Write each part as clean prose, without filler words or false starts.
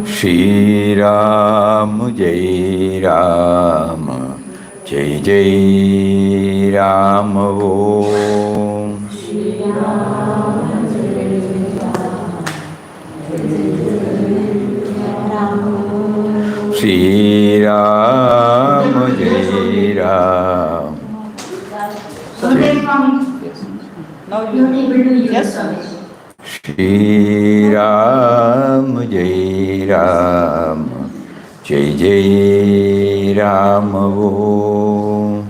Shri Ram Jai Ram, Jai Jai Ram Om. Shri Ram Jai Ram. Now you are able to use yes. Shri Ram Jai Ram, Jai Jai Ram Om.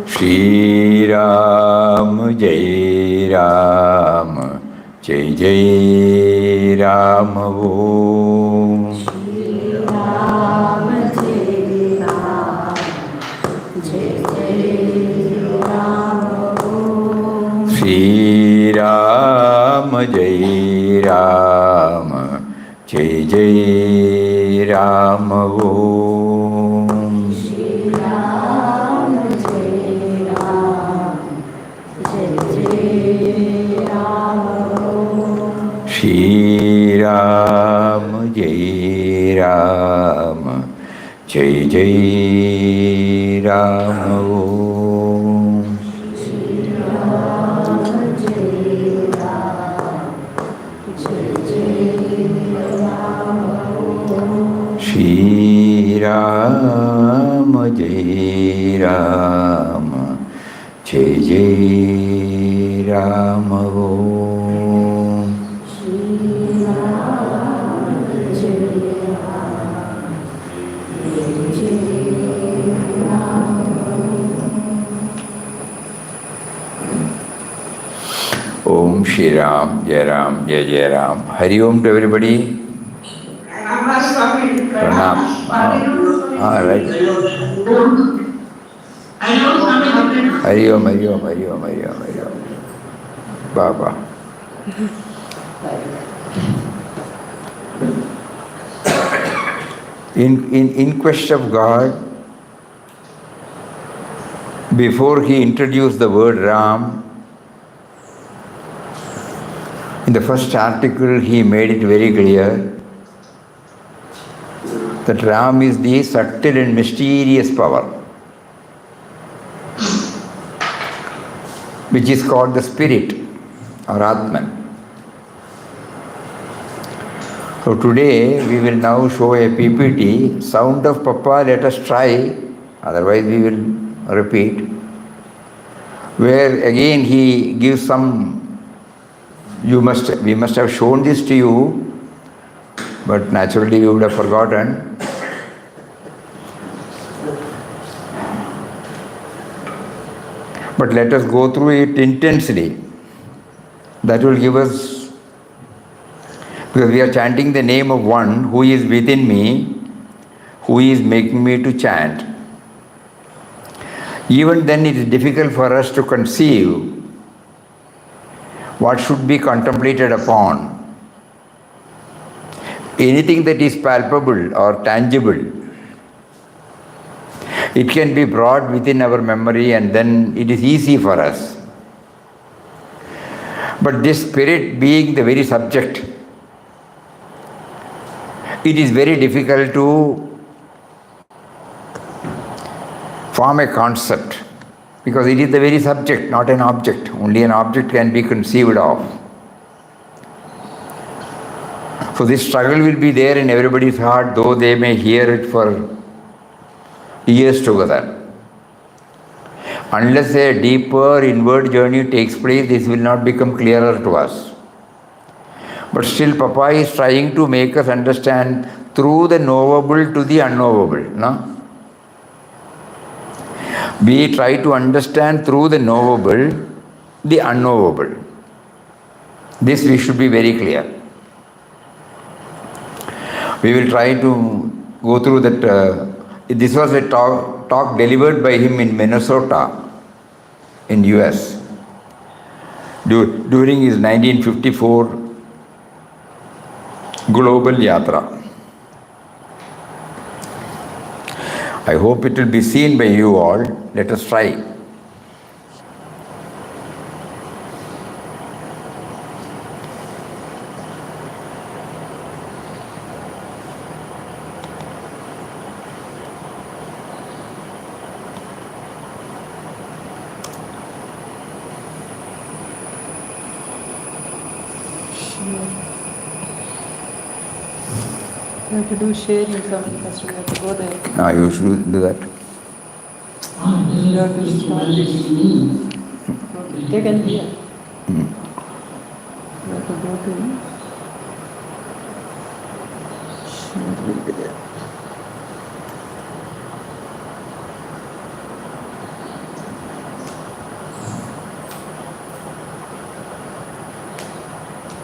Shri Ram Jai Ram, Jai Jai Ram Om. Shri Ram Jai Ram, Jai Jai Ram Om. Shri Ram Jai Ram, Jai Jai Ram Om. Shri Ram Jai Ram, Jai Jai Ram Om. Shri Ram Jai Ram, Jai Jai Ram Om. Shri Ram Jai Ram, Jai Jai Ram Om. Om Shri Ram, Jai Ram, Jai Jai Ram. Hari Om to everybody. Pranam. Right. Hari Om, Hari Om, Hari Om, Hari Om, Hari Om. Baba. In quest of God, before he introduced the word Ram, in the first article he made it very clear that Ram is the subtle and mysterious power, which is called the spirit or Atman. So today we will now show a PPT, sound of Papa, let us try, otherwise we will repeat, where again he gives some, we must have shown this to you, but naturally you would have forgotten. But let us go through it intensely. That will give us, because we are chanting the name of one who is within me, who is making me to chant. Even then it is difficult for us to conceive what should be contemplated upon. Anything that is palpable or tangible, it can be brought within our memory and then it is easy for us. But this spirit being the very subject, it is very difficult to form a concept, because it is the very subject, not an object. Only an object can be conceived of. So this struggle will be there in everybody's heart, though they may hear it for years together. Unless a deeper inward journey takes place, this will not become clearer to us. But still Papa is trying to make us understand through the knowable to the unknowable. No? We try to understand through the knowable, the unknowable. This we should be very clear. We will try to go through that. This was a talk delivered by him in Minnesota, in US, during his 1954 Global Yatra. I hope it will be seen by you all. Let us try. You have to do sharing something first. You have to go there. Now you should do that. You have to start it. Okay. They can hear. You have to go to share will be there.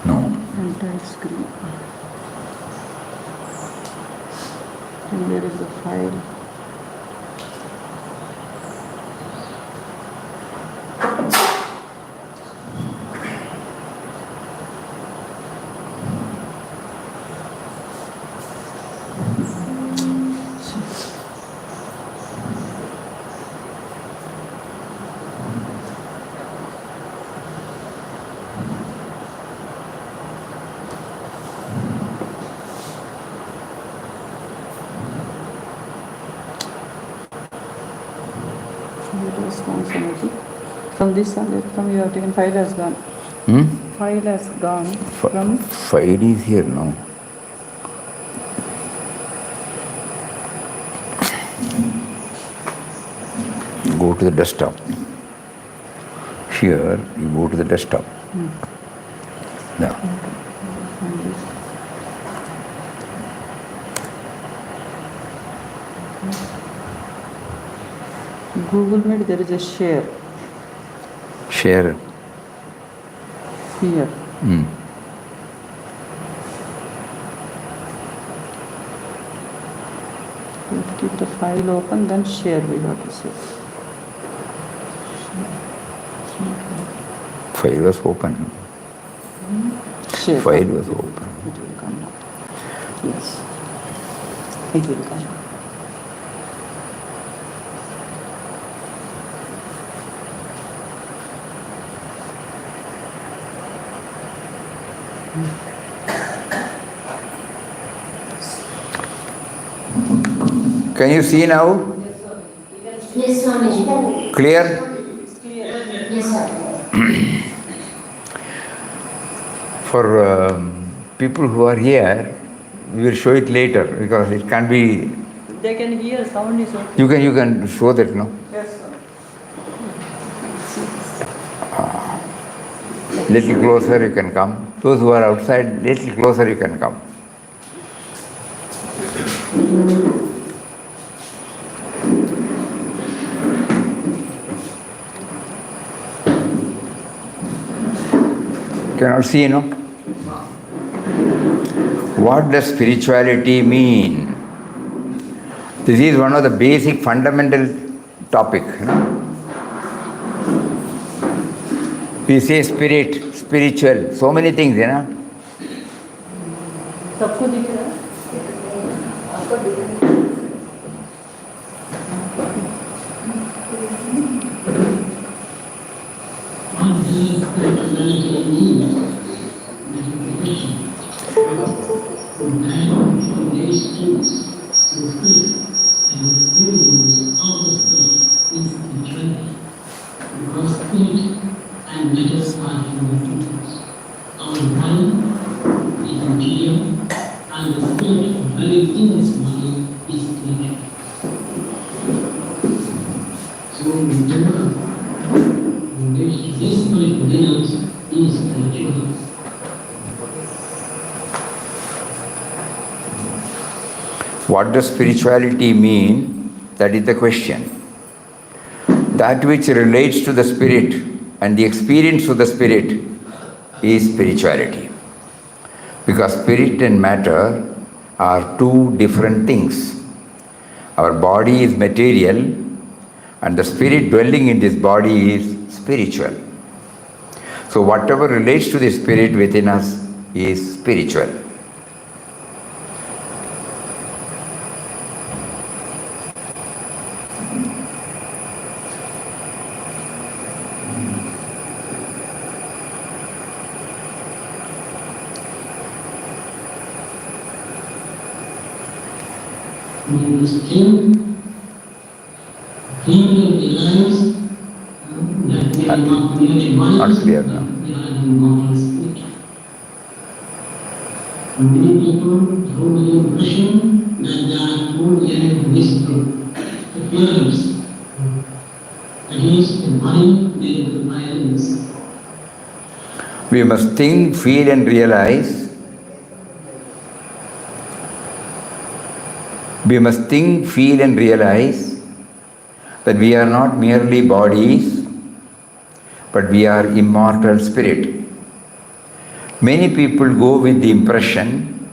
No. Entire screen. And there is a file. Response energy. From this one, from you have taken file has gone. File has gone from. File is here now. Go to the desktop. Here, you go to the desktop. Now. Google Meet, there is a share. Share. Here. You have to keep the file open, then share we have to say. File was open. Share. File was open. It will come now. Yes. It will come. Can you see now? Yes, Swamiji. Clear? Yes, sir. For people who are here, we will show it later because it can't be. They can hear sound is okay. You can show that, no? Yes, sir. Little closer you can come. Those who are outside, little closer you can come. Cannot see, no? What does spirituality mean? This is one of the basic fundamental topic. We say spirit, spiritual, so many things, सबको दिख रहा है? आपको दिख रहा है? What does spirituality mean? That is the question. That which relates to the spirit and the experience of the spirit is spirituality. Because spirit and matter are two different things. Our body is material and the spirit dwelling in this body is spiritual. So whatever relates to the spirit within us is spiritual. We must think, and realize that we are not merely Not minds, clear but now. we are immortal spirit. And many people through the impression that they are only in visible appearance. That is, the body made of violence. We must think, feel and realize. We must think, feel and realize that we are not merely bodies, but we are immortal spirit. Many people go with the impression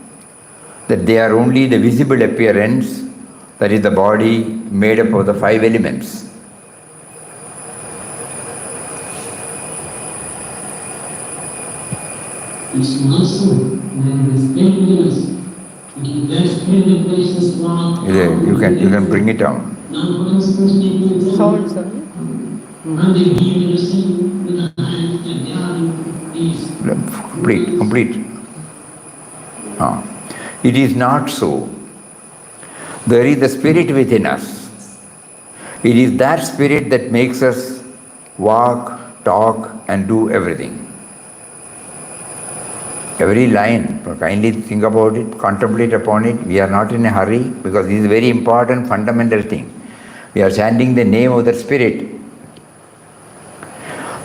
that they are only the visible appearance, that is the body made up of the 5 elements. It's not so. There is emptiness. It is that spirit that places one. You can bring it down. Now, for instance, people Sound, sir. when they give you receive with the hands that they are in peace. Complete. It is not so. There is the spirit within us. It is that spirit that makes us walk, talk and do everything. Every line, kindly think about it, contemplate upon it. We are not in a hurry because this is a very important fundamental thing. We are chanting the name of the spirit.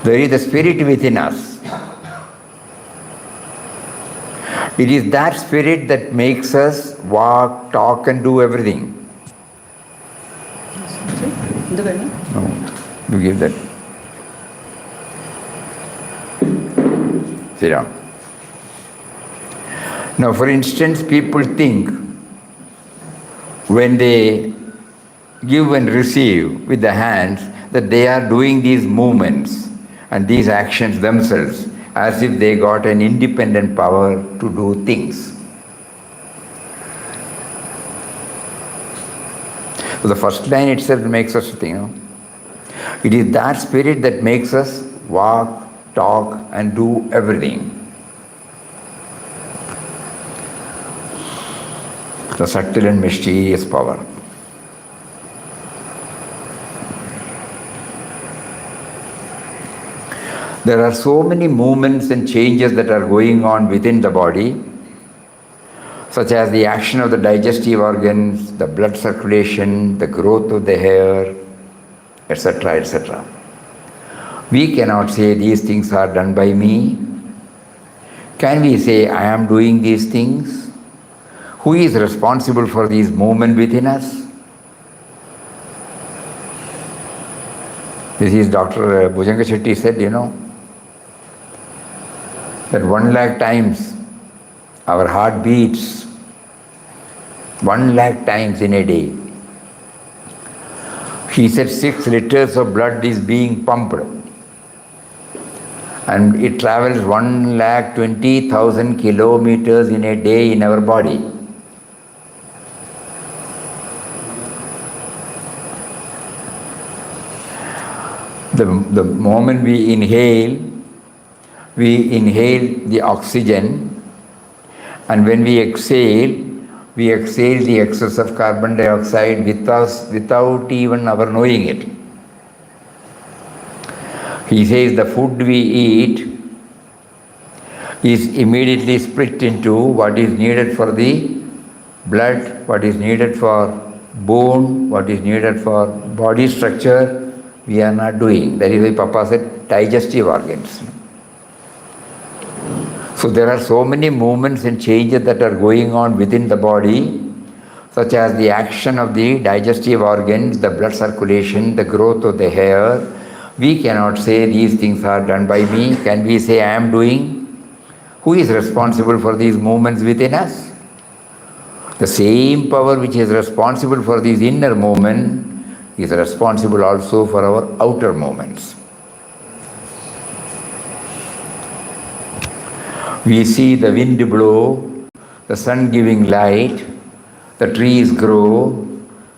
There is the spirit within us. It is that spirit that makes us walk, talk and do everything. No, you give that. Sit down. Now, for instance, people think when they give and receive with the hands that they are doing these movements and these actions themselves as if they got an independent power to do things. So the first line itself makes us think, it is that spirit that makes us walk, talk and do everything. The subtle and mysterious power. There are so many movements and changes that are going on within the body, such as the action of the digestive organs, the blood circulation, the growth of the hair, etc., etc. We cannot say these things are done by me. Can we say I am doing these things? Who is responsible for these movements within us? This is Dr. Bhujanga Shetty said, that 1 lakh times our heart beats 1 lakh times in a day. He said 6 liters of blood is being pumped and it travels 1,20,000 kilometers in a day in our body. The moment we inhale the oxygen, and when we exhale the excess of carbon dioxide without even our knowing it. He says the food we eat is immediately split into what is needed for the blood, what is needed for bone, what is needed for body structure. We are not doing. That is why Papa said digestive organs. So there are so many movements and changes that are going on within the body, such as the action of the digestive organs, the blood circulation, the growth of the hair. We cannot say these things are done by me. Can we say I am doing? Who is responsible for these movements within us? The same power which is responsible for these inner movements is responsible also for our outer movements. We see the wind blow, the sun giving light, the trees grow,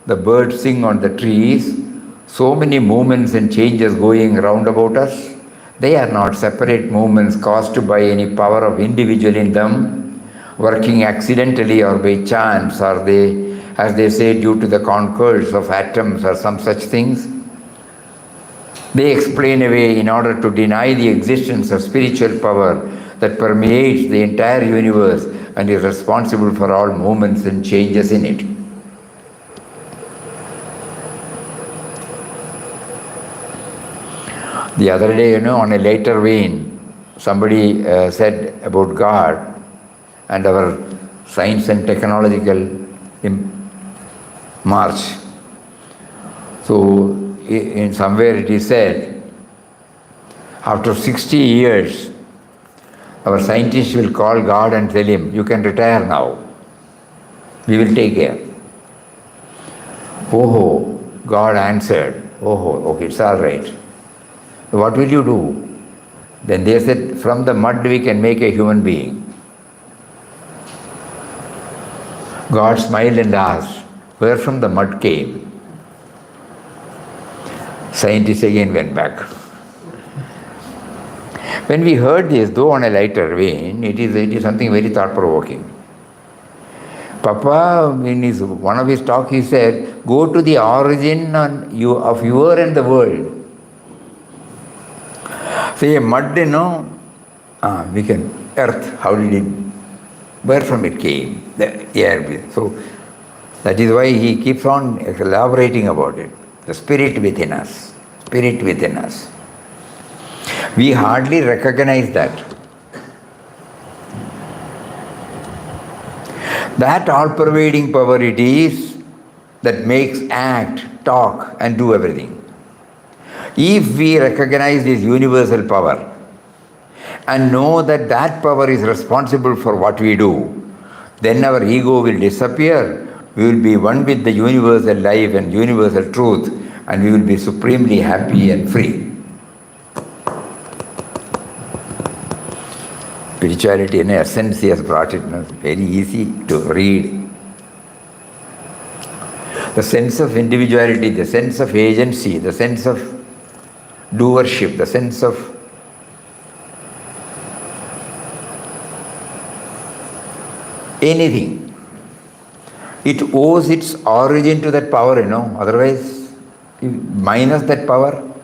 the birds sing on the trees, so many movements and changes going round about us. They are not separate movements caused by any power of individual in them, working accidentally or by chance, or they as they say, due to the concourse of atoms or some such things, they explain away in order to deny the existence of spiritual power that permeates the entire universe and is responsible for all movements and changes in it. The other day, on a later vein, somebody said about God and our science and technological march. So, in somewhere it is said, after 60 years, our scientists will call God and tell him, you can retire now. We will take care. Oh, God answered, oh, okay, it's all right. What will you do? Then they said, from the mud we can make a human being. God smiled and asked, where from the mud came? Scientists again went back. When we heard this, though on a lighter vein, it is something very thought-provoking. Papa, in one of his talks, he said, go to the origin of your and the world. Say, mud, we can, earth, how did it, where from it came, the air. So, that is why he keeps on elaborating about it. The spirit within us, spirit within us. We hardly recognize that. That all-pervading power it is that makes act, talk and do everything. If we recognize this universal power and know that that power is responsible for what we do, then our ego will disappear. We will be one with the universal life and universal truth, and we will be supremely happy and free. Spirituality, in essence, he has brought it very easy to read. The sense of individuality, the sense of agency, the sense of doership, the sense of anything. It owes its origin to that power, otherwise, minus that power.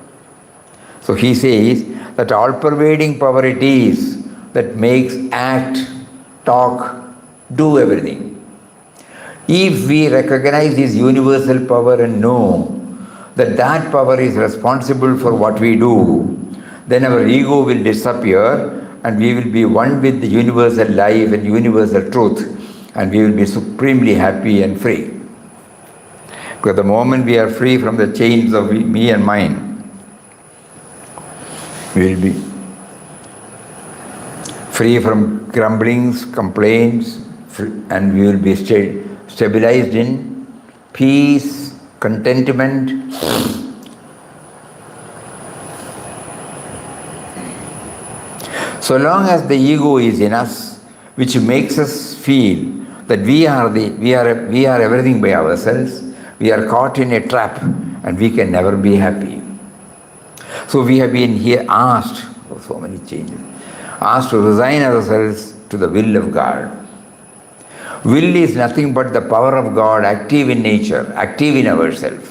So he says that all-pervading power it is that makes act, talk, do everything. If we recognize this universal power and know that that power is responsible for what we do, then our ego will disappear and we will be one with the universal life and universal truth, and we will be supremely happy and free. Because the moment we are free from the chains of me and mine, we will be free from grumblings, complaints, and we will be stabilized in peace, contentment. So long as the ego is in us, which makes us feel that we are everything by ourselves, we are caught in a trap and we can never be happy. So we have been here asked, so many changes, asked to resign ourselves to the will of God. Will is nothing but the power of God active in nature, active in ourselves.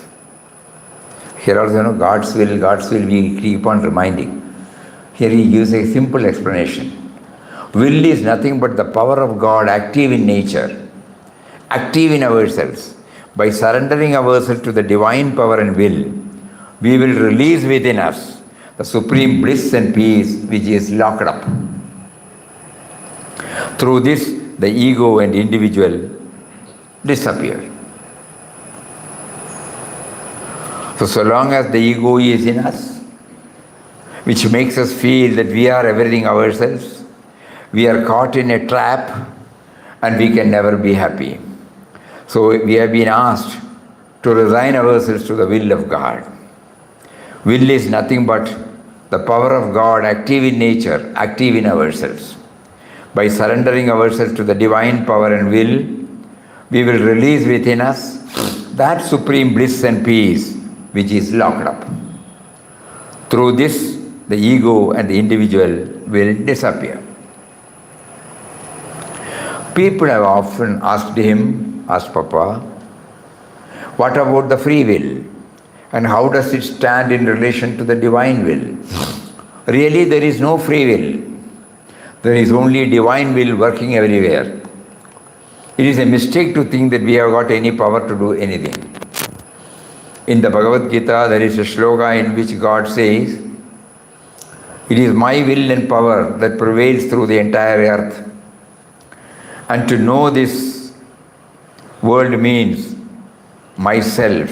Here also, God's will we keep on reminding. Here he gives a simple explanation. Will is nothing but the power of God active in nature, active in ourselves. By surrendering ourselves to the divine power and will, we will release within us the supreme bliss and peace which is locked up. Through this, the ego and individual disappear. So long as the ego is in us, which makes us feel that we are everything ourselves, we are caught in a trap and we can never be happy. So we have been asked to resign ourselves to the will of God. Will is nothing but the power of God active in nature, active in ourselves. By surrendering ourselves to the divine power and will, we will release within us that supreme bliss and peace which is locked up. Through this, the ego and the individual will disappear. People have often asked Papa, What about the free will? And how does it stand in relation to the divine will? Really, there is no free will. There is only divine will working everywhere. It is a mistake to think that we have got any power to do anything. In the Bhagavad Gita, there is a shloka in which God says, "It is my will and power that prevails through the entire earth." And to know this world means myself,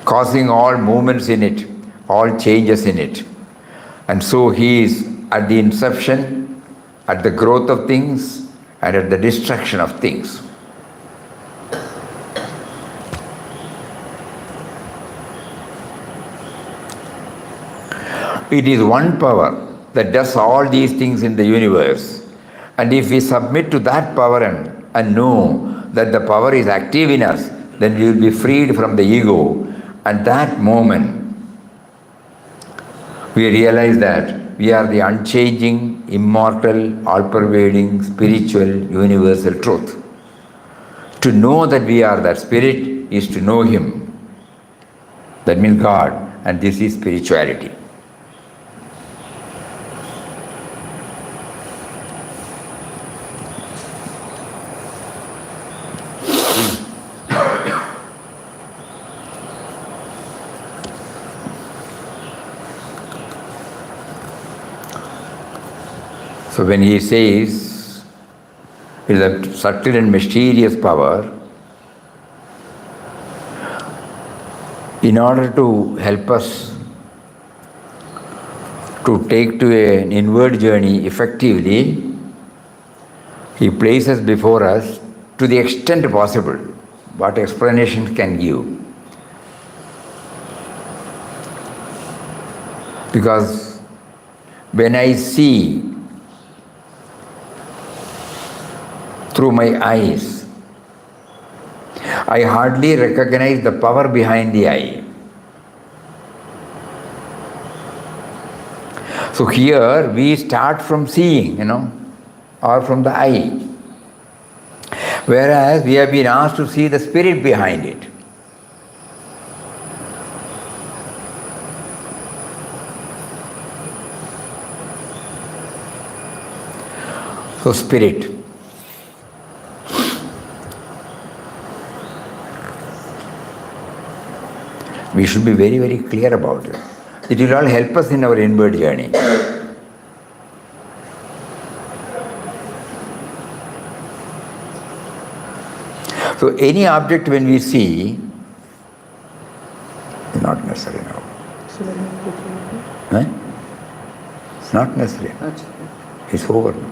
causing all movements in it, all changes in it. And so He is at the inception, at the growth of things, and at the destruction of things. It is one power that does all these things in the universe. And if we submit to that power and know that the power is active in us, then we will be freed from the ego. At that moment, we realize that we are the unchanging, immortal, all-pervading, spiritual, universal truth. To know that we are that spirit is to know Him. That means God, and this is spirituality. So when he says it is a subtle and mysterious power, in order to help us to take to an inward journey effectively, he places before us, to the extent possible, what explanations can give. Because when I see through my eyes, I hardly recognize the power behind the eye. So here we start from seeing, or from the eye. Whereas we have been asked to see the spirit behind it. So spirit. We should be very, very clear about it. It will all help us in our inward journey. So any object when we see, not necessary now. It's not necessary. It's over now.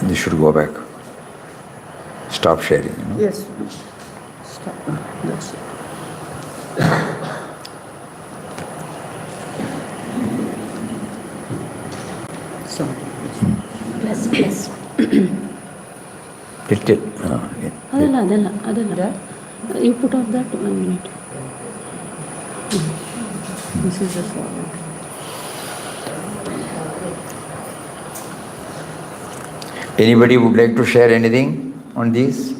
And you should go back. Stop sharing. Yes. Stop. That's it. So. Plus. Little. Adala. You put off that 1 minute. This is the forward. Anybody would like to share anything on this?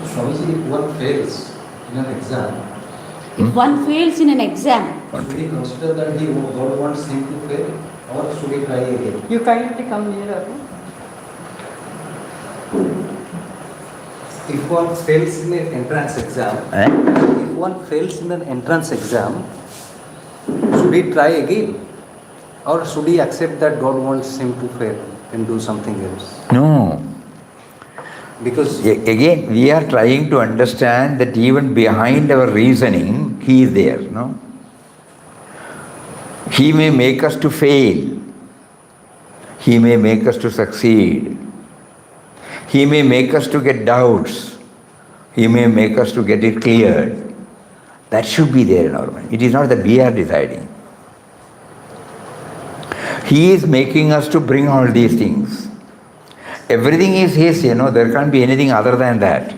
Swamiji, if one fails in an exam, If one fails in an exam, should he consider that God wants him to fail, or should he try again? You kindly come nearer. If one fails in an entrance exam, if one fails in an entrance exam, should he try again? Or should he accept that God wants him to fail and do something else? No. Because Again, we are trying to understand that even behind our reasoning, He is there. No? He may make us to fail. He may make us to succeed. He may make us to get doubts. He may make us to get it cleared. That should be there in our mind. It is not that we are deciding. He is making us to bring all these things. Everything is His, there can't be anything other than that.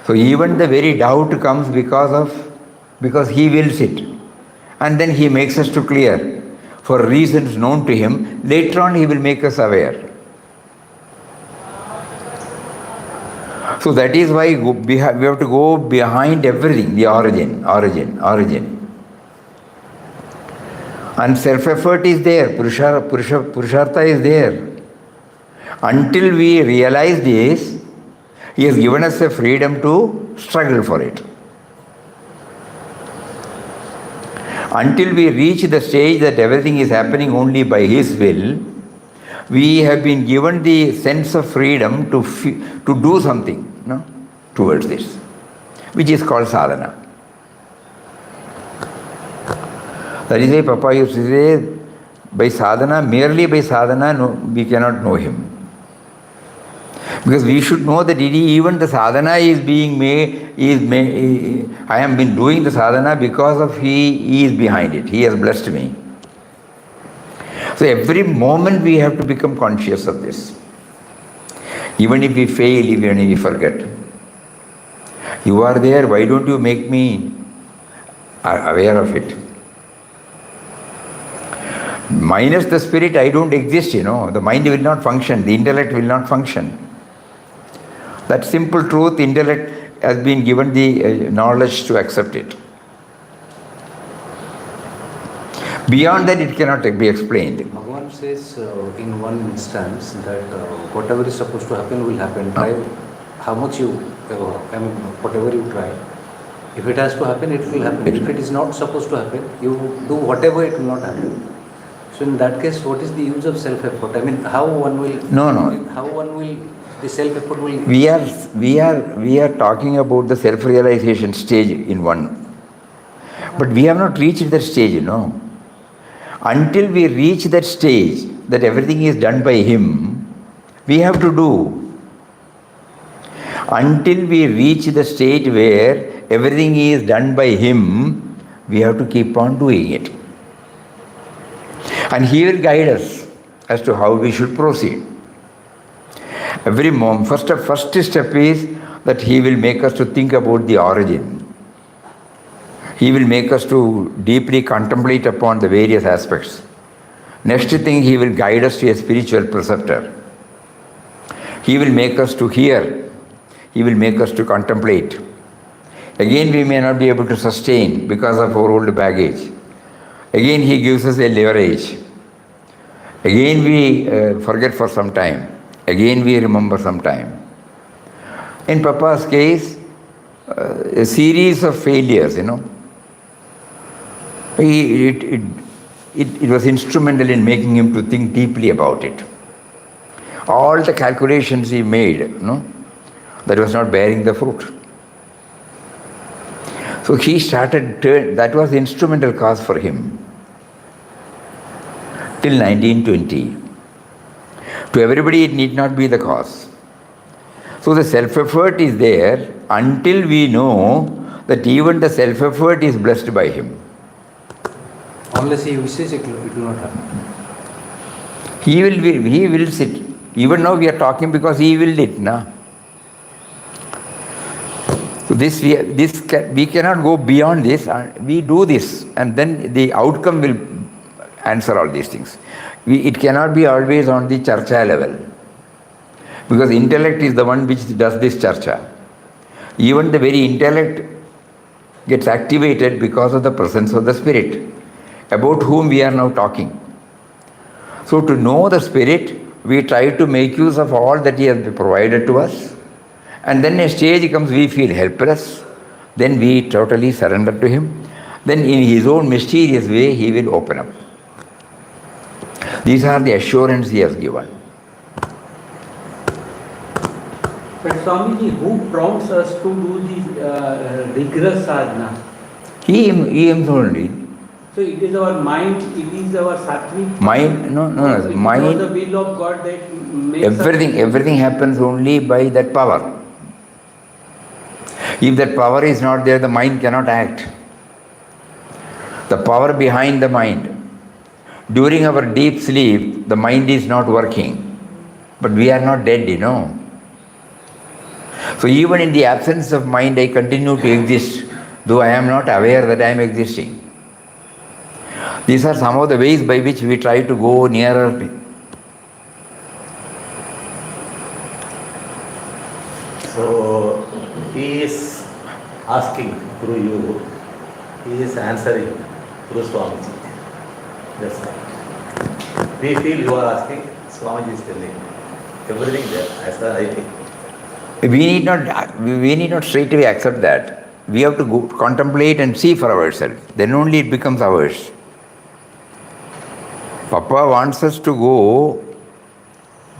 So even the very doubt comes because He wills it. And then He makes us to clear. For reasons known to Him, later on He will make us aware. So that is why we have to go behind everything, the origin. And self-effort is there, Purushartha is there. Until we realize this, He has given us the freedom to struggle for it. Until we reach the stage that everything is happening only by His will, we have been given the sense of freedom to do something, towards this, which is called sadhana. That is why Papa used to say, by sadhana, merely by sadhana, no, we cannot know Him. Because we should know that even the sadhana is being made, I have been doing the sadhana because of He is behind it. He has blessed me. So every moment we have to become conscious of this. Even if we fail, even if we forget. You are there, why don't you make me aware of it? Minus the spirit, I don't exist, The mind will not function, the intellect will not function. That simple truth, intellect has been given the knowledge to accept it. Beyond that, it cannot be explained. Bhagavan says in one instance that whatever is supposed to happen will happen. Try how much whatever you try. If it has to happen, it will happen. If it is not supposed to happen, you do whatever, it will not happen. So in that case, what is the use of self-effort? How one will... How one will... The self-effort will... We are talking about the self-realization stage in one. But we have not reached that stage, Until we reach that stage, that everything is done by Him, we have to do. Until we reach the stage where everything is done by Him, we have to keep on doing it. And He will guide us as to how we should proceed. Every moment, first step is that He will make us to think about the origin. He will make us to deeply contemplate upon the various aspects. Next thing, He will guide us to a spiritual preceptor. He will make us to hear. He will make us to contemplate. Again, we may not be able to sustain because of our old baggage. Again, He gives us a leverage. Again, we forget for some time. Again, we remember some time. In Papa's case, a series of failures, It was instrumental in making him to think deeply about it. All the calculations he made, that was not bearing the fruit. So he started, that was the instrumental cause for him. Till 1920. To everybody it need not be the cause. So the self-effort is there until we know that even the self-effort is blessed by Him. Unless He wishes, it will not happen. He will sit. Even now we are talking because He willed it, So we cannot go beyond this. We do this, and then the outcome will answer all these things. It cannot be always on the charcha level, because intellect is the one which does this charcha. Even the very intellect gets activated because of the presence of the Spirit, about whom we are now talking. So to know the Spirit, we try to make use of all that He has provided to us. And then a stage comes, we feel helpless. Then we totally surrender to Him. Then in His own mysterious way, He will open up. These are the assurance He has given. But Swamiji, who prompts us to do these rigorous sadhana? He himself only. So it is our mind, it is our sattvic Mind, no, it mind. is the will of God that makes Everything happens only by that power. If that power is not there, the mind cannot act. The power behind the mind. During our deep sleep, the mind is not working. But we are not dead, So even in the absence of mind, I continue to exist, though I am not aware that I am existing. These are some of the ways by which we try to go nearer. So he is asking through you, he is answering through Swamiji. That's all. We feel you are asking, Swamiji is telling. Everything there, as far as I think. We need not straight away accept that. We have to go contemplate and see for ourselves. Then only it becomes ours. Papa wants us to go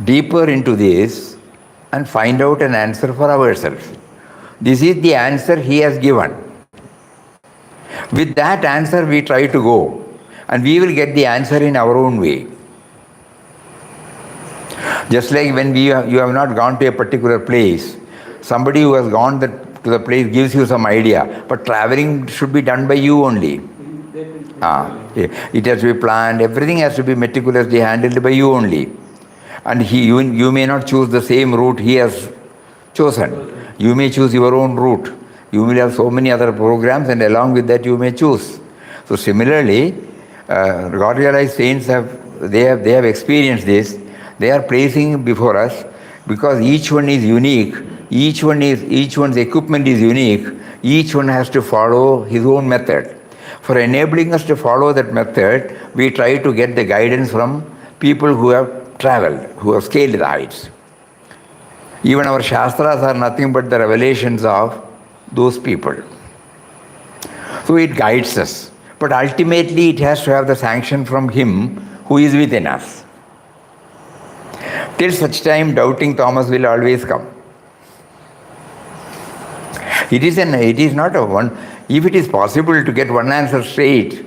deeper into this and find out an answer for ourselves. This is the answer he has given. With that answer we try to go, and we will get the answer in our own way. Just like when you have not gone to a particular place, somebody who has gone to the place gives you some idea, but traveling should be done by you only. It has to be planned, everything has to be meticulously handled by you only. And you may not choose the same route he has chosen. You may choose your own route. You will have so many other programs, and along with that you may choose. So similarly, God realized saints have experienced this. They are placing before us because each one is unique. Each one's equipment is unique. Each one has to follow his own method. For enabling us to follow that method, we try to get the guidance from people who have traveled, who have scaled the heights. Even our Shastras are nothing but the revelations of those people. So it guides us. But ultimately it has to have the sanction from Him who is within us. Till such time, doubting Thomas will always come. It is not a one. If it is possible to get one answer straight,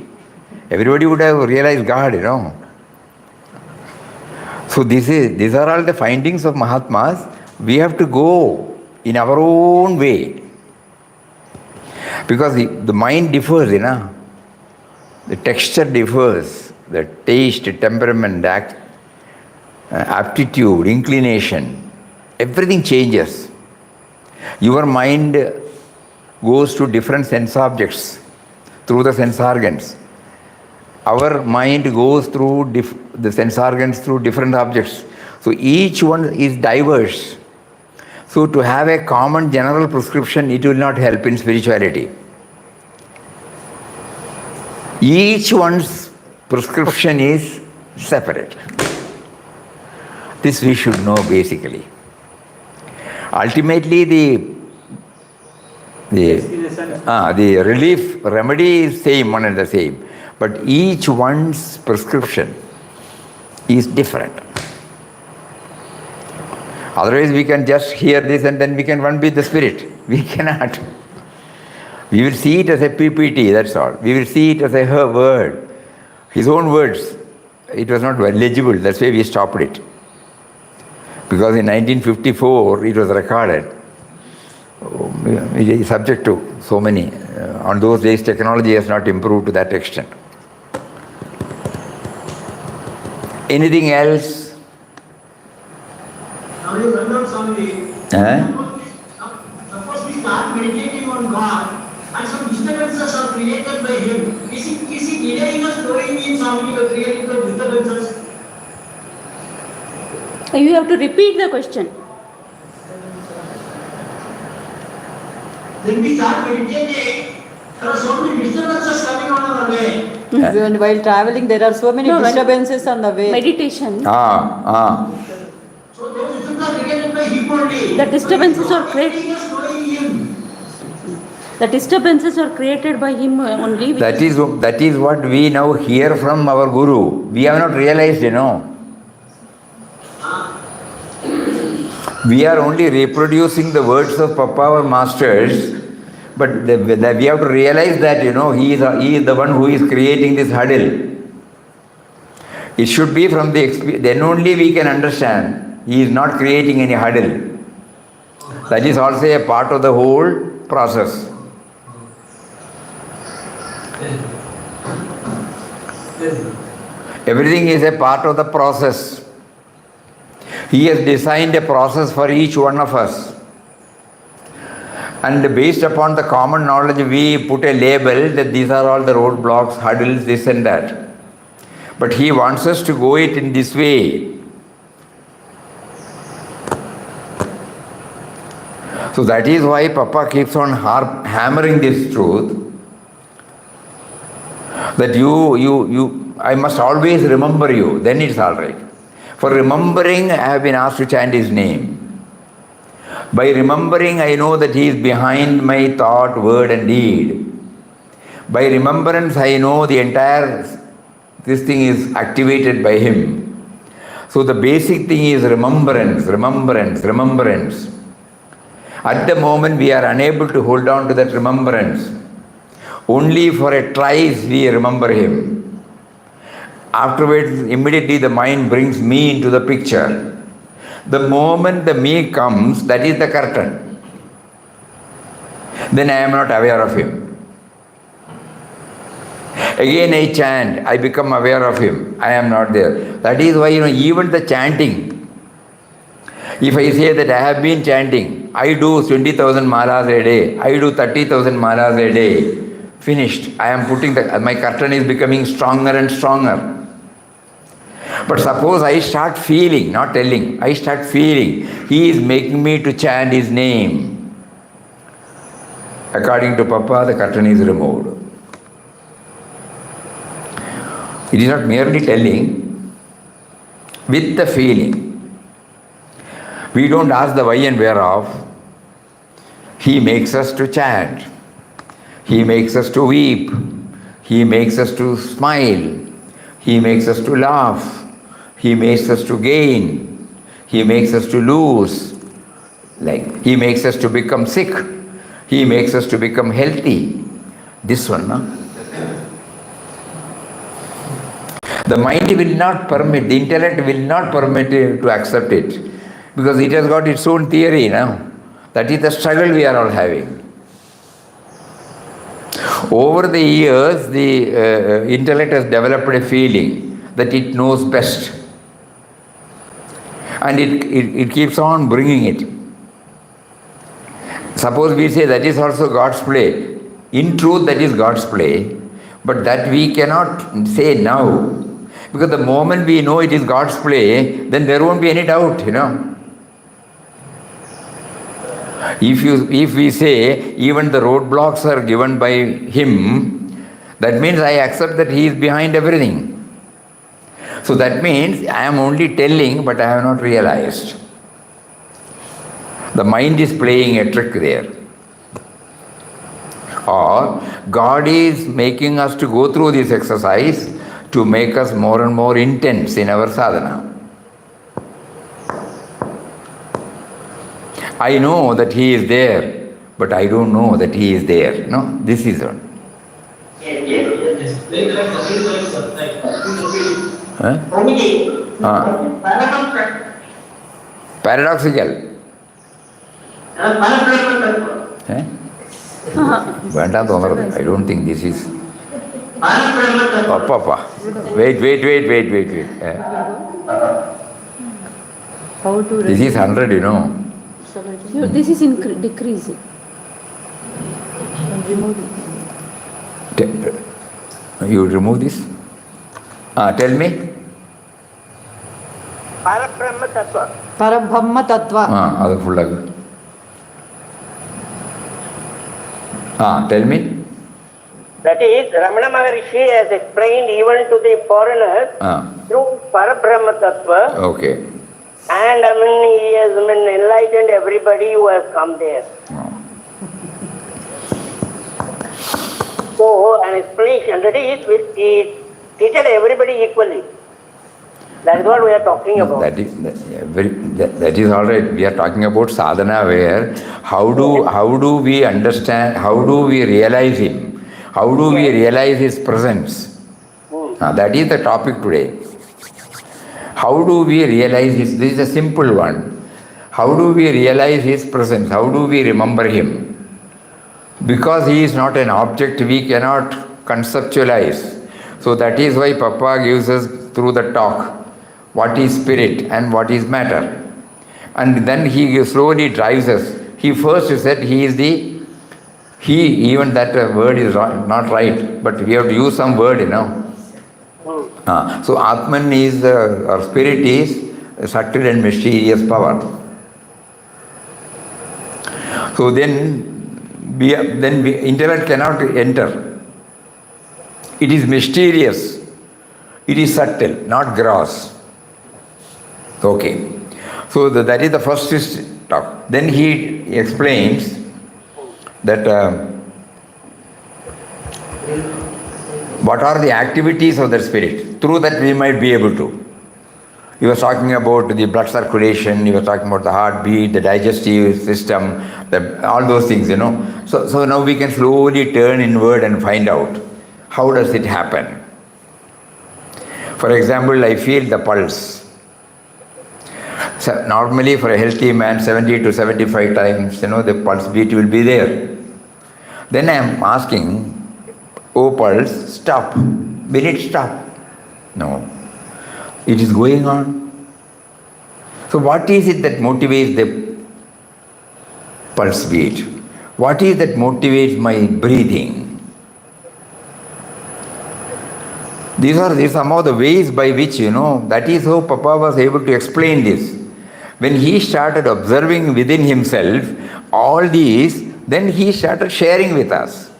everybody would have realized God, So these are all the findings of Mahatmas. We have to go in our own way. Because the mind differs, the texture differs, the taste, temperament, aptitude, inclination, everything changes. Your mind goes to different sense objects through the sense organs. Our mind goes through the sense organs through different objects. So each one is diverse. So to have a common general prescription, it will not help in spirituality. Each one's prescription is separate. This we should know basically. Ultimately, the relief remedy is same, one and the same, but each one's prescription is different. Otherwise, we can just hear this and then we can run with the spirit. We cannot. We will see it as a PPT, that's all. We will see it as a word. His own words. It was not legible, that's why we stopped it. Because in 1954, it was recorded. It is subject to so many. On those days, technology has not improved to that extent. Anything else? Suppose we start meditating on God and some disturbances are created by Him. Is he delaying us knowing in something or creating the disturbances? You have to repeat the question. When we start meditating, there are so many disturbances coming on our way. While traveling, there are so many disturbances on the way. Meditation. So those disturbances are created by Him only. The disturbances are created. Making us knowing Him. The disturbances are created by him only. That is what we now hear from our Guru. We have not realized, We are only reproducing the words of Papa, our masters, but we have to realize that, he is the one who is creating this huddle. It should be from the experience, then only we can understand. He is not creating any huddle. That is also a part of the whole process. Everything is a part of the process. He has designed a process for each one of us. And based upon the common knowledge, we put a label that these are all the roadblocks, hurdles, this and that. But He wants us to go it in this way. So that is why Papa keeps on hammering this truth that I must always remember you, then it's all right. For remembering, I have been asked to chant his name. By remembering, I know that he is behind my thought, word and deed. By remembrance, I know this thing is activated by him. So the basic thing is remembrance. At the moment, we are unable to hold on to that remembrance. Only for a trice we remember him. Afterwards, immediately the mind brings me into the picture. The moment the me comes, that is the curtain. Then I am not aware of him. Again I chant, I become aware of him. I am not there. That is why, even the chanting, if I say that I have been chanting, I do 20,000 malas a day, I do 30,000 malas a day, finished. I am putting my curtain is becoming stronger and stronger. But suppose I start feeling, not telling, I start feeling, he is making me to chant his name. According to Papa, the curtain is removed. It is not merely telling, with the feeling. We don't ask the why and whereof. He makes us to chant. He makes us to weep. He makes us to smile. He makes us to laugh. He makes us to gain. He makes us to lose. He makes us to become sick. He makes us to become healthy. This one, no? The mind will not permit, the intellect will not permit it to accept it. Because it has got its own theory now. That is the struggle we are all having. Over the years, the intellect has developed a feeling that it knows best. And it keeps on bringing it. Suppose we say that is also God's play. In truth, that is God's play. But that we cannot say now. Because the moment we know it is God's play, then there won't be any doubt, If we say even the roadblocks are given by him, that means I accept that he is behind everything. So that means I am only telling, but I have not realized. The mind is playing a trick there. Or God is making us to go through this exercise to make us more and more intense in our sadhana. I know that he is there, but I don't know that he is there. No, this is one. Paradoxical. I don't think this is. Papa. Wait. This is 100, This is decreasing. You remove this? Tell me. Parabrahma Tattva. That's full. Tell me. That is, Ramana Maharishi has explained even to the foreigners through Parabrahma Tattva. Okay. And he has enlightened everybody who has come there. So, an explanation that is, he treated everybody equally. That is what we are talking about. That is all right. We are talking about sadhana where how do we understand, how do we realize him? How do we realize his presence? That is the topic today. How do we realize this? This is a simple one. How do we realize his presence? How do we remember him? Because he is not an object, we cannot conceptualize. So that is why Papa gives us through the talk what is spirit and what is matter. And then he slowly drives us. He first said he is even that word is not right, but we have to use some word, So Atman is, or spirit is a subtle and mysterious power. So then, intellect cannot enter. It is mysterious. It is subtle, not gross. Okay. So that is the first talk. Then he explains that what are the activities of the spirit. Through that we might be able to. He was talking about the blood circulation, he was talking about the heartbeat, the digestive system, all those things, So now we can slowly turn inward and find out how does it happen. For example, I feel the pulse. So normally for a healthy man, 70 to 75 times, the pulse beat will be there. Then I am asking, oh pulse, stop. Will it stop? No. It is going on. So what is it that motivates the pulse beat? What is that motivates my breathing? These are some of the ways by which, that is how Papa was able to explain this. When he started observing within himself all these, then he started sharing with us.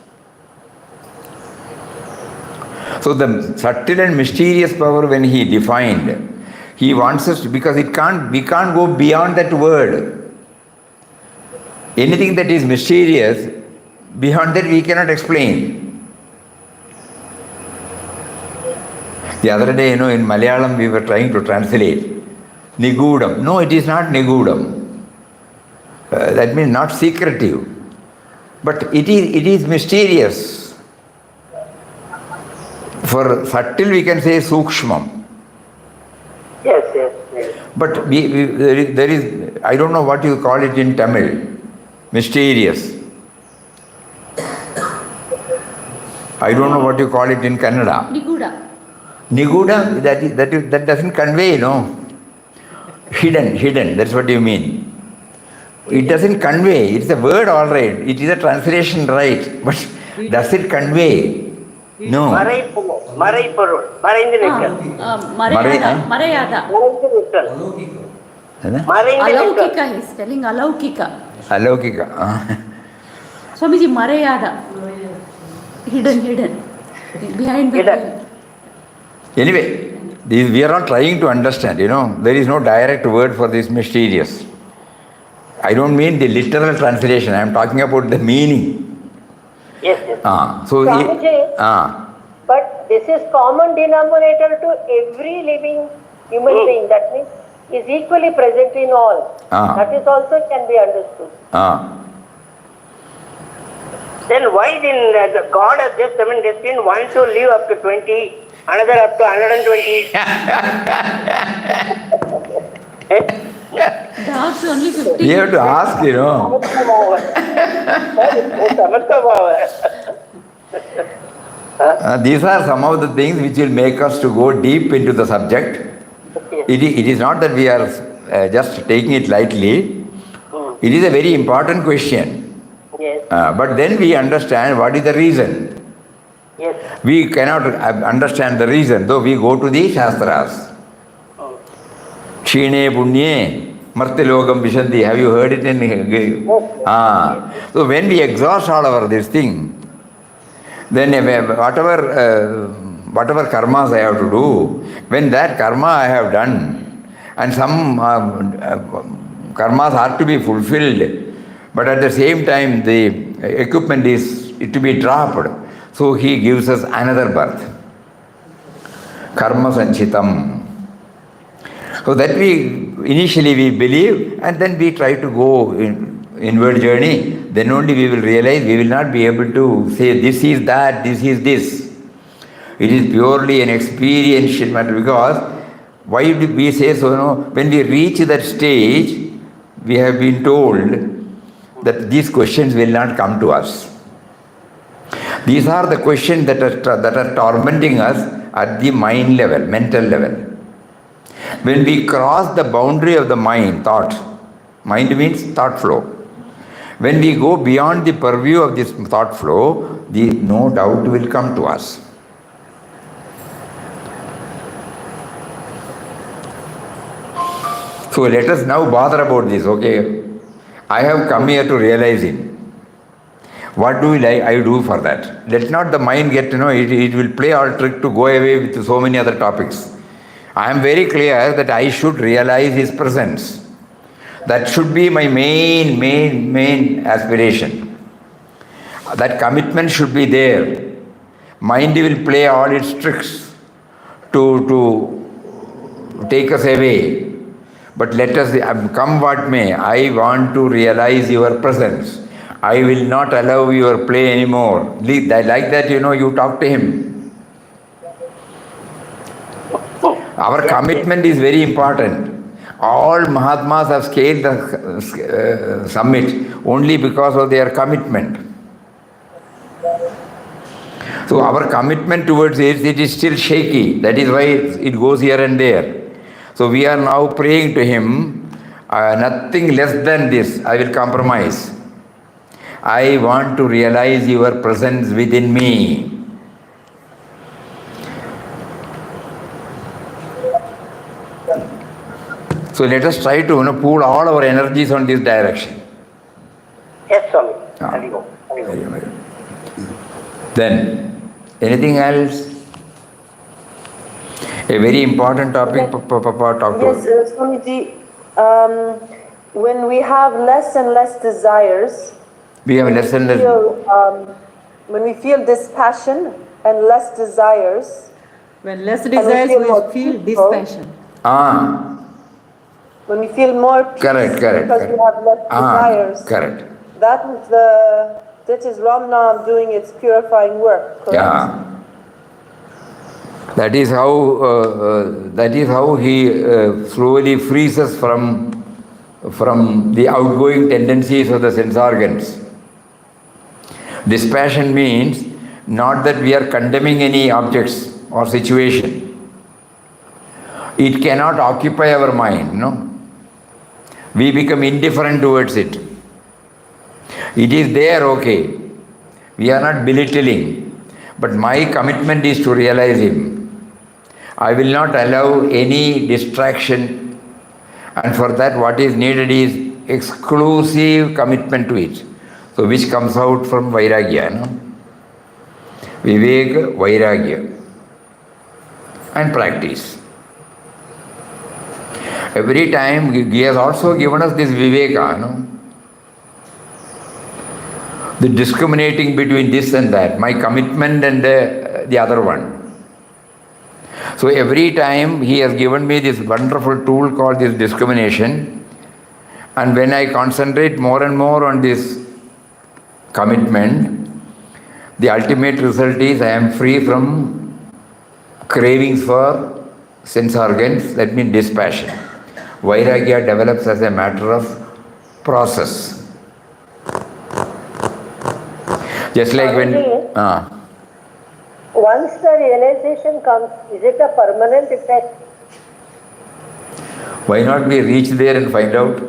So the subtle and mysterious power, when he defined, he wants us to, because we can't go beyond that word. Anything that is mysterious, beyond that we cannot explain. The other day, in Malayalam we were trying to translate Nigudam. No, it is not Nigudam. That means not secretive. But it is mysterious. For subtle we can say Sukshmam. Yes. But there is, I don't know what you call it in Tamil, mysterious. I don't know what you call it in Kannada. Niguda, that doesn't convey, Hidden, that's what you mean. It doesn't convey, it's a word all right, it is a translation right, but does it convey? No. மறைபொருள் மறைந்து நிற்கல் Alaukika, he's telling Alaukika. Swamiji, Marayada. Hidden. Behind the veil. Anyway, we are all trying to understand, there is no direct word for this mysterious. I don't mean the literal translation, I am talking about the meaning. Yes. So but this is common denominator to every living human being. That means is equally present in all. That is also can be understood. Then why then God has just destined one to live up to 20, another up to 120? Dogs only 50. You have to ask, These are some of the things which will make us to go deep into the subject. It is not that we are just taking it lightly. It is a very important question. Yes. But then we understand what is the reason. Yes. We cannot understand the reason, though we go to the Shastras. Kshine Punye Martilogam Vishanti. Have you heard it in? So when we exhaust all our this thing, then whatever karmas I have to do, when that karma I have done, and some karmas are to be fulfilled, but at the same time the equipment is to be dropped, so he gives us another birth. Karma sanchitam. So that initially we believe, and then we try to go inward journey, then only we will realize we will not be able to say this is that, this is this. It is purely an experiential matter, because why do we say so? When we reach that stage, we have been told that these questions will not come to us. These are the questions that are tormenting us at the mind level, mental level. When we cross the boundary of the mind means thought flow. When we go beyond the purview of this thought flow, no doubt will come to us. So let us now bother about this, okay? I have come here to realize Him. What do I do for that? Let not the mind get, it will play all trick to go away with so many other topics. I am very clear that I should realize His presence. That should be my main aspiration. That commitment should be there. Mind will play all its tricks to take us away. But let us, come what may, I want to realize your presence. I will not allow your play anymore. Like that, you talk to Him. Our commitment is very important. All Mahatmas have scaled the summit only because of their commitment. So our commitment towards it is still shaky. That is why it goes here and there. So we are now praying to Him, nothing less than this, I will compromise. I want to realize your presence within me. So let us try to pool all our energies on this direction. Yes, Swami. Then, anything else? A very important topic, Papa talked about. Yes, Swamiji, when we have less and less desires, we have less and less. When we feel dispassion and less desires, When less desires, we feel dispassion. When we feel more peace Correct. because we have less desires. Correct. That is Ram Nam doing its purifying work. Correct? Yeah. That is how He slowly frees us from the outgoing tendencies of the sense organs. Dispassion means not that we are condemning any objects or situation. It cannot occupy our mind, We become indifferent towards it. It is there, okay. We are not belittling. But my commitment is to realize Him. I will not allow any distraction. And for that, what is needed is exclusive commitment to it. So which comes out from Vairagya, Vivek, Vairagya. And practice. Every time He has also given us this Viveka, the discriminating between this and that, my commitment and the other one. So every time He has given me this wonderful tool called this discrimination, and when I concentrate more and more on this commitment, the ultimate result is I am free from cravings for sense organs, that means dispassion. Vairagya develops as a matter of process. Just like when... Once the realization comes, is it a permanent effect? Why not we reach there and find out?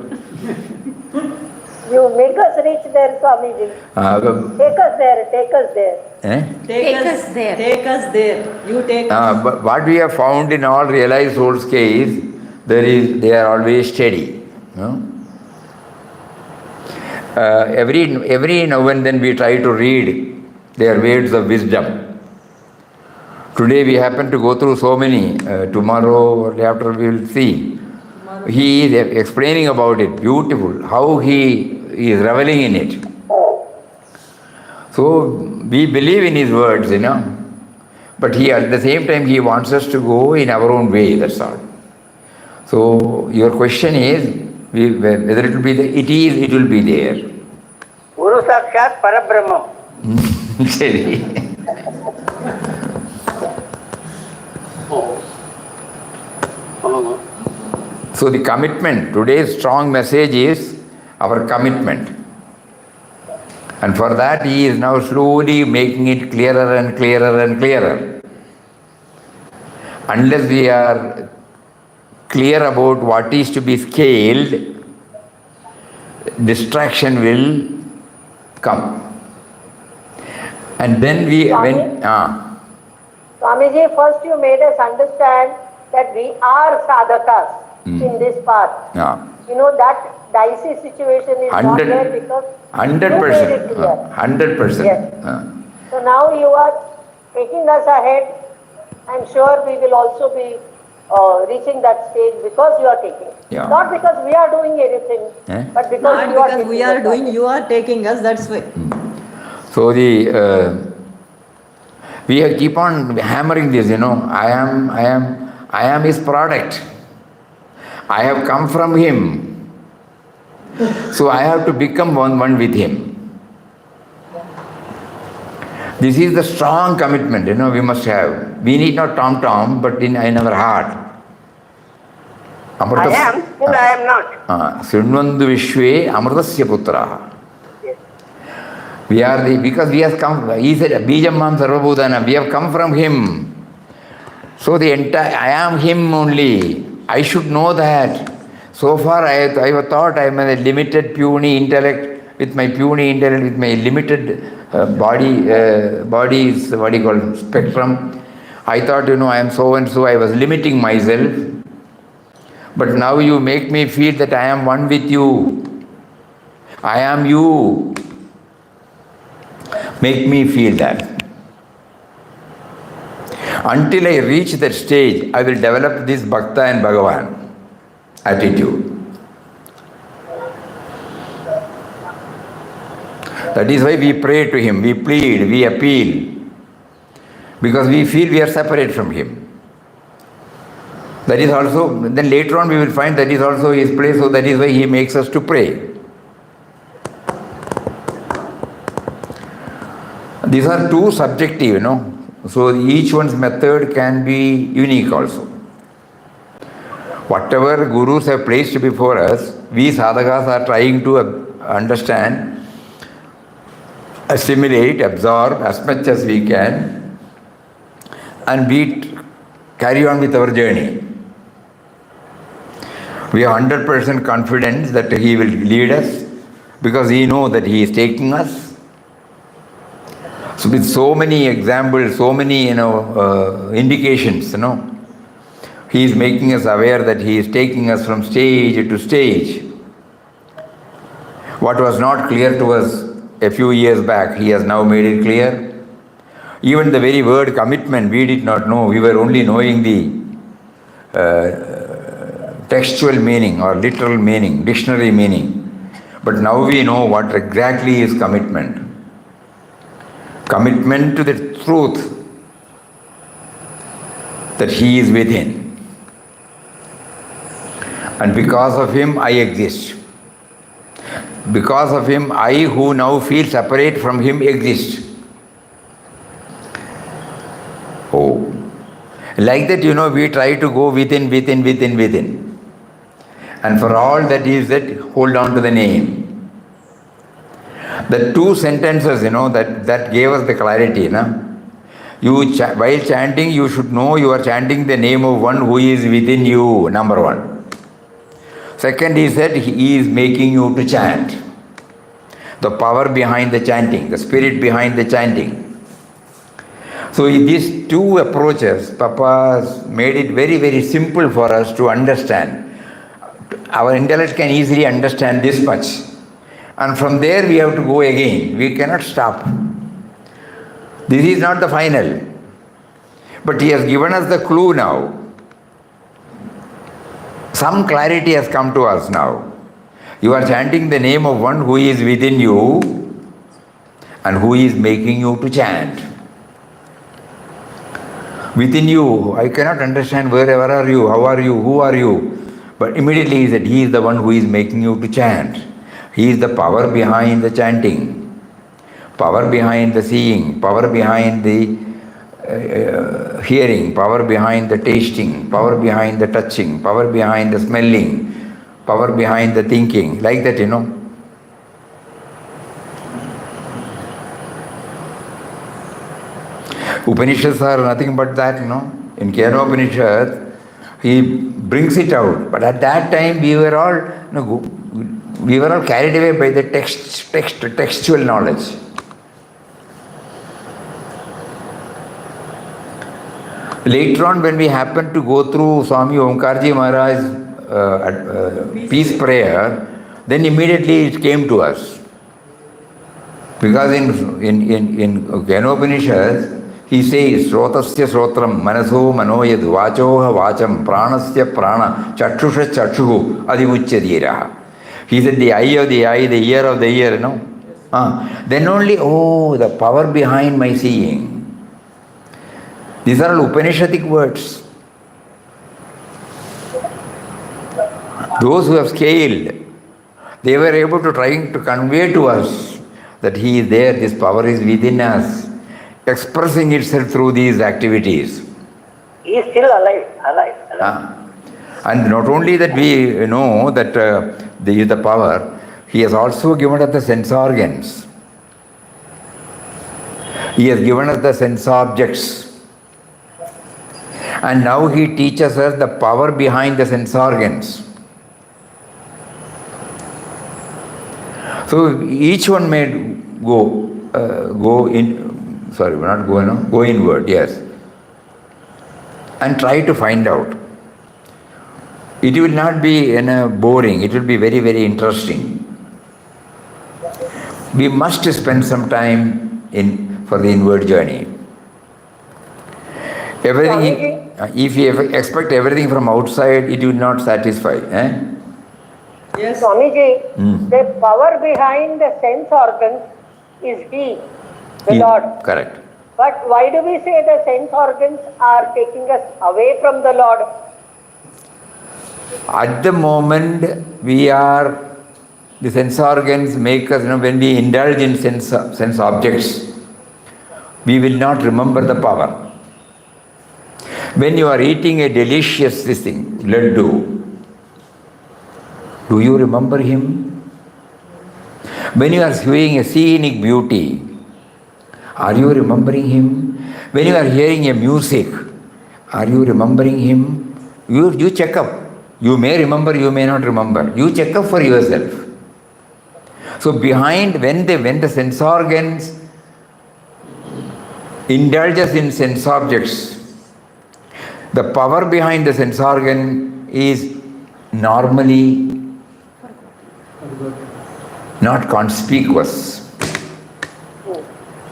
You make us reach there, Swamiji. Take us there. Take us there. Take us there. You take us. But what we have found in all realized souls' case, they are always steady. Every now and then we try to read their words of wisdom. Today we happen to go through so many. Tomorrow or after we will see. He is explaining about it. Beautiful. How he is reveling in it. So we believe in his words, But at the same time he wants us to go in our own way, that's all. So your question is, whether it will be there, it will be there. Guru Sakshat Parabrahmam. So the commitment, today's strong message is our commitment. And for that he is now slowly making it clearer and clearer and clearer. Unless we are clear about what is to be scaled, distraction will come. And then Swamiji, first you made us understand that we are sadhakas in this path. Yeah. dicey situation is not there because 100%. you made it clear. 100%. Yes. So now you are taking us ahead. I'm sure we will also be reaching that stage because you are taking. Yeah. Not because we are doing anything, but because Not you are because taking we are us doing, ahead. you are taking us, that's why. So we keep on hammering this, I am his product. I have come from him. So I have to become one with him. This is the strong commitment, we must have. We need not tom-tom, but in our heart. I am, still I am not. Srinvandu Vishwe Amritasya Putraha. Yes. We are because we have come, he said, Bijam Mam Sarvabhutana, we have come from him. So the entire, I am him only. I should know that. So far I thought I am a limited puny intellect, with my puny intellect, with my limited body's, what do you call it, spectrum. I thought, I am so and so, I was limiting myself. But now you make me feel that I am one with you. I am you. Make me feel that. Until I reach that stage, I will develop this Bhakta and Bhagavan attitude. That is why we pray to him, we plead, we appeal. Because we feel we are separate from him. That is also, then later on we will find that is also his place, so that is why he makes us to pray. These are two subjective, So each one's method can be unique also. Whatever gurus have placed before us, we sadhakas are trying to understand, assimilate, absorb as much as we can, and carry on with our journey. We have 100% confidence that he will lead us because we know that he is taking us. So with so many examples, so many indications, he is making us aware that he is taking us from stage to stage. What was not clear to us a few years back, he has now made it clear. Even the very word commitment we did not know. We were only knowing the textual meaning or literal meaning, dictionary meaning. But now we know what exactly is commitment. Commitment to the truth that he is within. And because of him, I exist. Because of him, I who now feel separate from him exist. Oh. Like that, we try to go within. And for all that is that, hold on to the name. The two sentences, that gave us the clarity. While chanting, you should know you are chanting the name of one who is within you, number one. Second is that he is making you to chant. The power behind the chanting, the spirit behind the chanting. So these two approaches, Papa has made it very, very simple for us to understand. Our intellect can easily understand this much. And from there we have to go again. We cannot stop. This is not the final. But he has given us the clue now. Some clarity has come to us now. You are chanting the name of one who is within you and who is making you to chant. Within you, I cannot understand where are you, how are you, who are you. But immediately he said, he is the one who is making you to chant. He is the power behind the chanting, power behind the seeing, power behind the hearing, power behind the tasting, power behind the touching, power behind the smelling, power behind the thinking. Like that, Upanishads are nothing but that, In Kena Upanishad, he brings it out. But at that time, we were all carried away by the textual knowledge. Later on, when we happened to go through Swami Omkarji Maharaj's peace prayer, then immediately it came to us. Because in Upanishads, he says, Srotasya Srotram, Manaso Manoyad, Vachoha Vacham, Pranasya Prana, Chakshusha Chakshuhu, Adimuchadiraha. He said, the eye of the eye, the ear of the ear, you know. Then only, the power behind my seeing. These are all Upanishadic words. Those who have scaled, they were able to try to convey to us that he is there, this power is within us, expressing itself through these activities. He is still alive. And not only that we know that there is the power, he has also given us the sense organs. He has given us the sense objects. And now he teaches us the power behind the sense organs. So each one may go inward, yes, and try to find out. It will not be boring, it will be very, very interesting. We must spend some time for the inward journey. Everything, if you expect everything from outside, it will not satisfy. Yes. Swamiji, the power behind the sense organs is He, the Lord. Correct. But why do we say the sense organs are taking us away from the Lord? At the moment, the sense organs make us, when we indulge in sense objects, we will not remember the power. When you are eating a delicious laddu, do you remember him? When you are seeing a scenic beauty, are you remembering him? When you are hearing a music, are you remembering him? You check up. You may remember, you may not remember. You check up for yourself. So behind, when the sense organs indulges in sense objects, the power behind the sense organ is normally not conspicuous.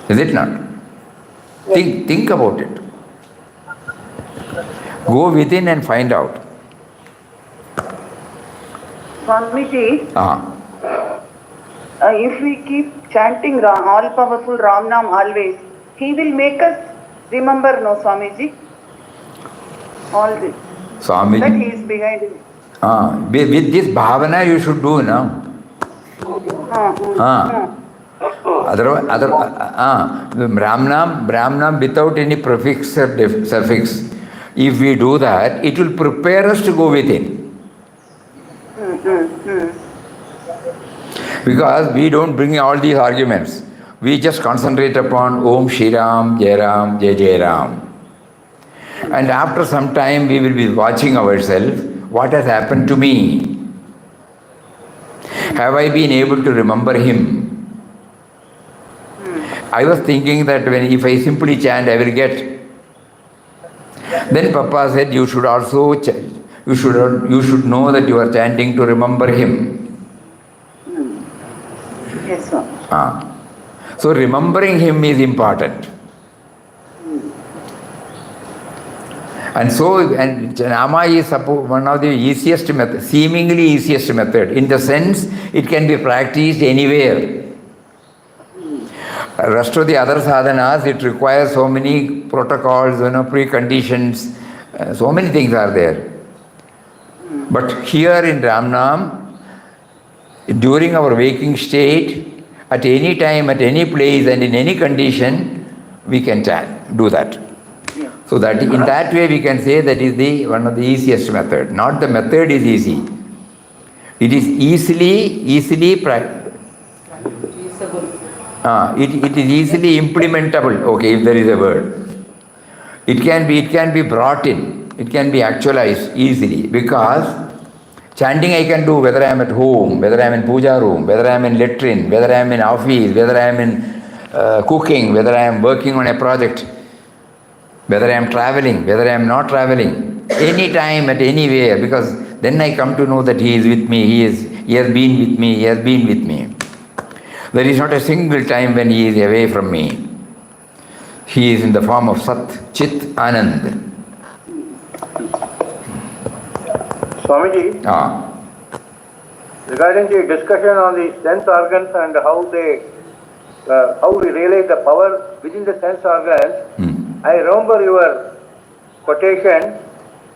Is it not? Think about it. Go within and find out. Swamiji, if we keep chanting all-powerful Ram Nam always, he will make us remember, no, Swamiji? All this. Swamiji. That he is behind it. With this bhavana you should do now. Brahmanam without any prefix or suffix. If we do that, it will prepare us to go within. Because we don't bring all these arguments. We just concentrate upon Om Shri Ram, Jai Ram, Jai Jai Ram. And after some time we will be watching ourselves, what has happened to me? Have I been able to remember him? I was thinking that if I simply chant, I will get. Then Papa said, you should also you should know that you are chanting to remember him. Yes, sir. So remembering him is important. And Nama is one of the easiest method, seemingly easiest method. In the sense, it can be practiced anywhere. Rest of the other sadhanas, it requires so many protocols, preconditions, so many things are there. But here in Ramnam, during our waking state, at any time, at any place and in any condition, we can do that. So that in that way we can say that is one of the easiest method. Not the method is easy. It is easily practiced. It is easily implementable. Okay, if there is a word, it can be brought in. It can be actualized easily, because chanting I can do whether I am at home, whether I am in puja room, whether I am in latrine, whether I am in office, whether I am in cooking, whether I am working on a project, whether I am traveling, whether I am not traveling, any time, at anywhere, because then I come to know that he is with me, he has been with me, he has been with me. There is not a single time when he is away from me. He is in the form of Sat, Chit, Anand. Swamiji, regarding the discussion on the sense organs and how we realize the power within the sense organs, I remember your quotation,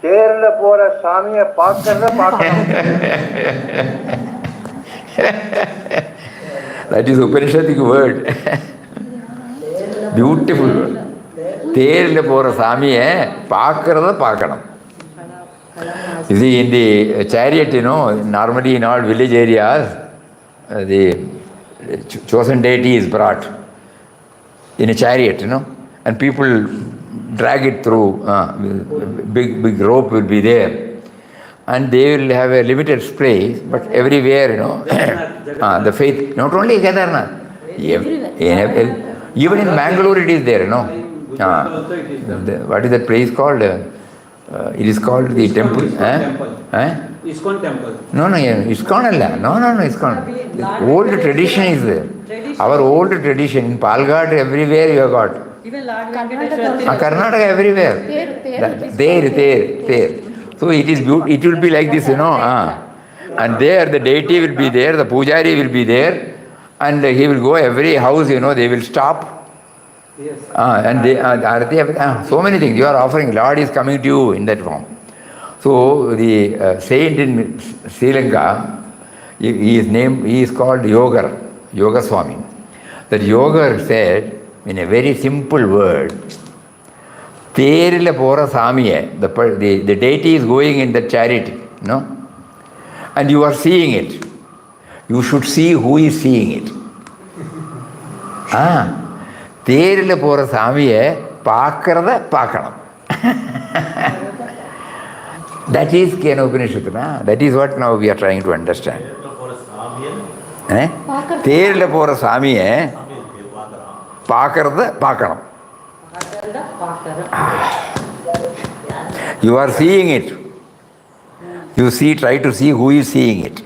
Terla pora Samiya Pakarna Pakarna. That is Upanishadic word. Beautiful word. Terla pora Samiya Pakarna Pakanam. You see, in the chariot, normally in all village areas, the chosen deity is brought in a chariot, and people drag it through. Big rope will be there, and they will have a limited space, but everywhere, the faith, not only Kedarnath, even in Mangalore it is there, what is that place called? It is called the temple. ISKCON temple. No, ISKCON alla. No, ISKCON. The old tradition is there. Our old tradition in Palghat, everywhere you have got. Even Lord Venkateshwar. Karnataka everywhere. There. So it is beautiful. It will be like this, And there the deity will be there, the pujari will be there, and he will go every house, they will stop. Yes. And they so many things you are offering. Lord is coming to you in that form. So the saint in Sri Lanka, he is called Yoga Swami. That Yoga said in a very simple word, Terila pora Samiye, the deity is going in the chariot, and you are seeing it. You should see who is seeing it. Terila pora Samiye Pakarada Pakanam. That is Kena Upanishad. That is what now we are trying to understand. Terila pora Samiye Pakarada Pakanam. You are seeing it. You try to see who is seeing it.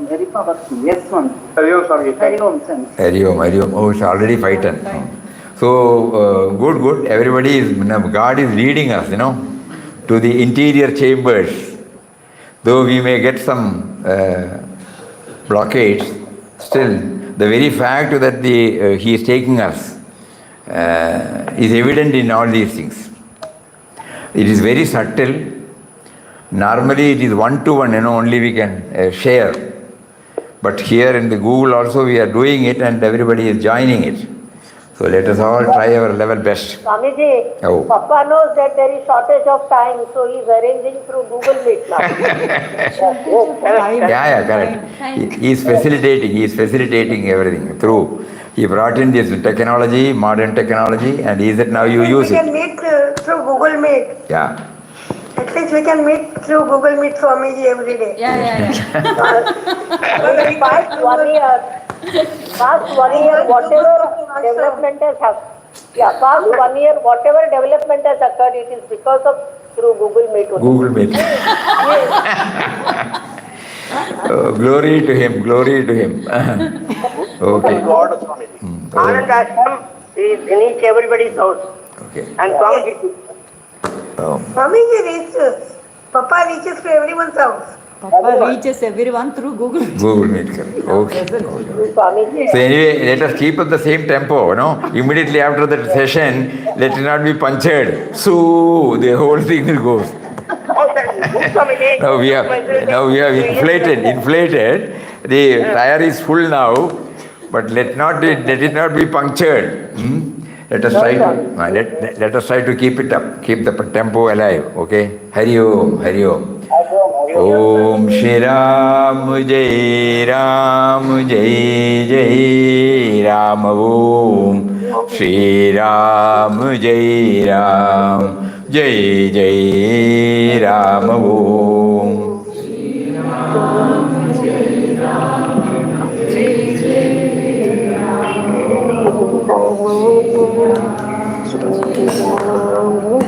Very powerful. Yes, one. Hariom. Oh, it's already 5:10. So, good. Everybody God is leading us, to the interior chambers. Though we may get some blockades, still, the very fact that He is taking us is evident in all these things. It is very subtle. Normally it is one-to-one, only we can share. But here in the Google also we are doing it and everybody is joining it. So let us all try our level best. Swamiji, Papa knows that there is shortage of time, so he is arranging through Google Meet now. Yeah, correct. He is facilitating everything through. He brought in this technology, modern technology, and he said now you use it. We can meet through Google Meet. Yeah. At least we can meet through Google Meet Swamiji every day. Yeah. Past 1 year, whatever development has happened. Yeah, past 1 year, whatever development has occurred, it is because of through Google Meet. Google Meet. Glory to him. Okay. Anandashram is in everybody's house. Okay. And Swamiji Papa reaches to everyone's house. Papa reaches everyone through Google Meet. Google Meet, correct. Okay. So anyway, let us keep at the same tempo, Immediately after the session, let it not be punctured. So the whole thing will go. Now we have inflated. The tire is full now, but let it not be punctured. Let us try to keep it up, keep the tempo alive. Okay. Hari Om. Om Shri Ram Jai Ram Jai Jai Ram Om Shri Ram Jai Ram Jai Jai Ram Om Shri Ram Jai Ram Jai Jai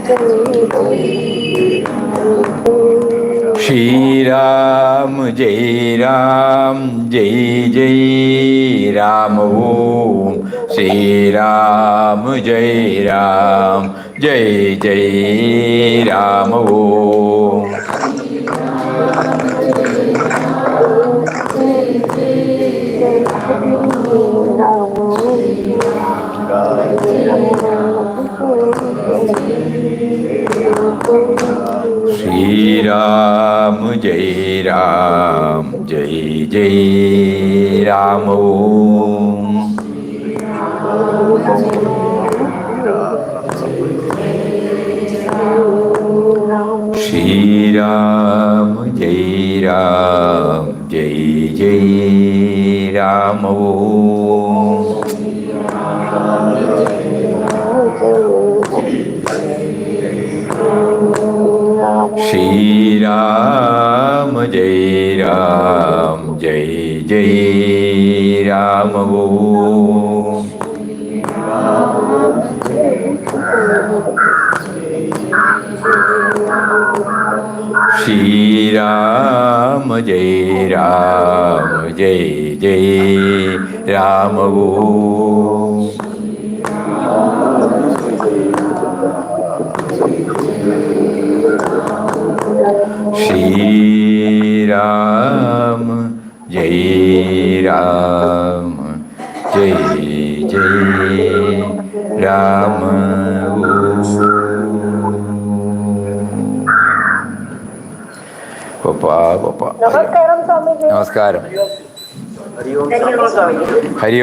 Ram Om Shri Ram, Jai Ram, Jai Jai Ram Om. Shri Ram, Jai Ram, Jai Jai Ram Om. Shri Ram, Jai Ram, Jai Jai Ram Om. Shri Ram, Jai Ram, Jai Jai Ram Om. Shri Ram, Jai Ram, Jai Jai Ram Om. Shri Ram, Jai Ram, Jai Jai Ram Om. Shri Ram, Jai Ram, Jai Jai Ram Om. Papa. Namaskaram, Swamiji. Namaskaram. Hari Om, Swamiji. Hari